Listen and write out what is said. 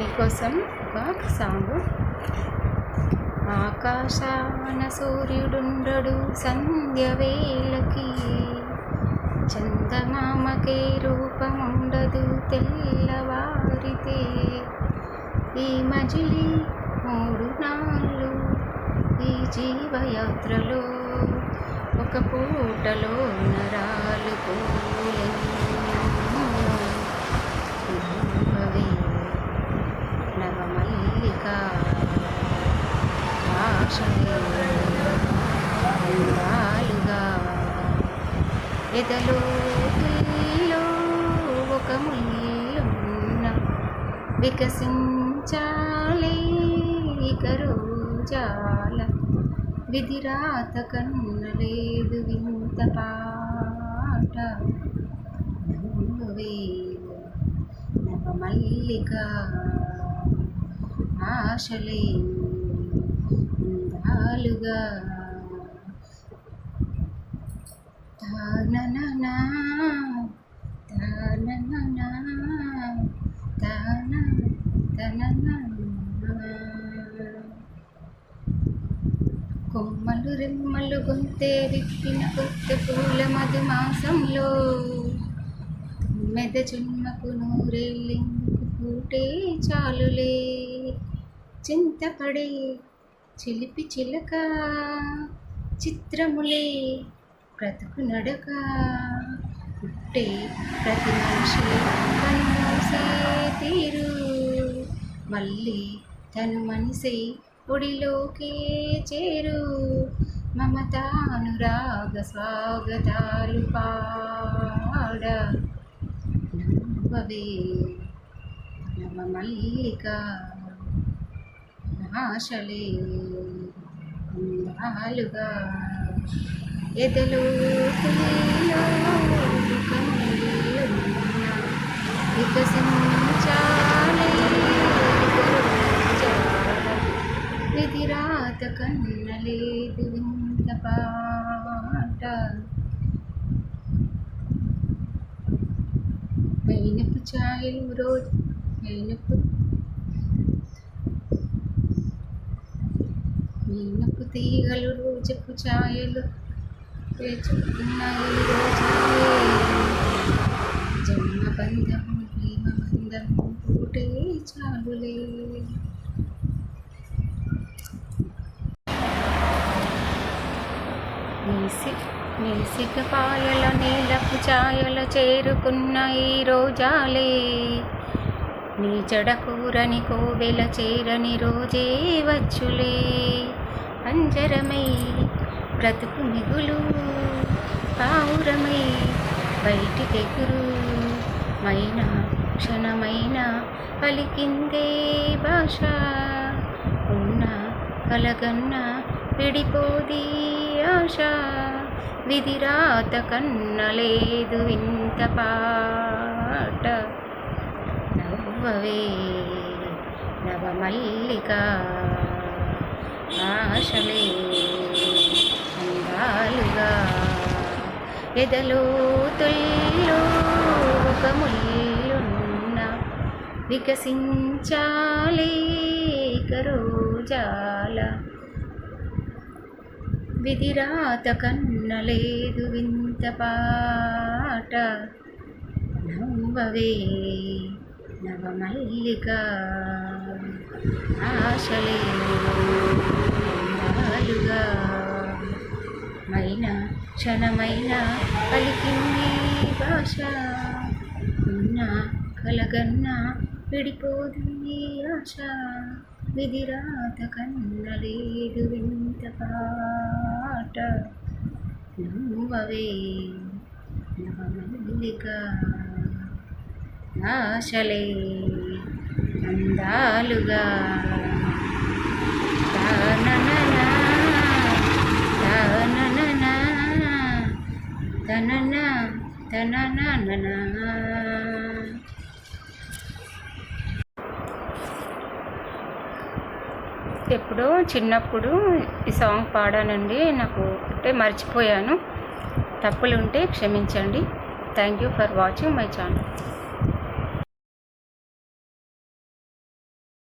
మీకోసం ఒక సాంగ్. ఆకాశాన సూర్యుడుండడు సంధ్య వేళకి, చందమామకే రూపముండదు తెల్లవారితే. ఈ మజిలీ 3 నాళ్ళు ఈ జీవయాత్రలో, ఒక పూటలో నరాలు నవమల్లిక ఆశలుగా ఎదలో ఒక ముల్లున్న వికసించాలే ఇక రోజాల. విధిరాత కన్నలేదు వింత పాట, నువ్వే నవమల్లిక ఆశలే అందాలుగా. తాననా తాననా తాన తననా. కొమ్మలు రెమ్మలు గొంతే విప్పిన కొత్త పూల మధుమాసంలో, మెద జన్మకు నూరేళ్ళెందుకు పూటే చాలులే. చింతపడే చిలిపి చిలక చిత్రములే బ్రతుకు నడక. పుట్టే ప్రతి మనిషి కన్నుసే తీరు, మళ్ళీ తను మనసే ఒడిలోకే చేరు. మమతానురాగ స్వాగతాలు పాడ, నవ్వవే నవమల్లిక ఆశలే అందాలుగా. ఎదలో వికసించాలే విధిరాత కన్నలేదు వింత పాట. మైనపు ఛాయలు రోజు మైనపు తీగలు రోజపు ఛాయలు పేర్చుకున్నాయి రోజాలే. జన్మ బంధము ప్రేమ బంధము పూటే చాలులే. నీసిక పాయల నీలపు ఛాయల చేరుకున్న ఈ రోజాలే. నీ జడకూరని కోవెల చేరని రోజే వచ్చులే. అంజరమై బ్రతుకు మిగులు పావురమై బయటికెగురు. మైన క్షణమైన పలికిందే భాష, ఉన్న కలగన్న విడిపోది ఆశ. విధిరాత కన్నలేదు వింత పాట, నవ్వవే నవమల్లిక ఆశలే అందాలుగా. ఎదలో ఒక ముల్లున్న వికసించాలే ఇక రోజాల. విధిరాత కన్నలేదు వింత పాట, నవ్వవే నవమల్లిక ఆశలే అందాలుగా. మైన క్షణమైన పలికింది భాష, ఉన్న కలగన్న విడిపోది ఆశ. విధిరాత కన్నలేదు వింత పాట, నువ్వవే నవమల్లిక ఆశలే అందాలుగా. తాననా తాననా తననా తననా. ఎప్పుడో చిన్నప్పుడు ఈ సాంగ్ పాడానండి. నాకు అంటే మర్చిపోయాను. తప్పులు ఉంటే క్షమించండి. Thank you for watching my channel.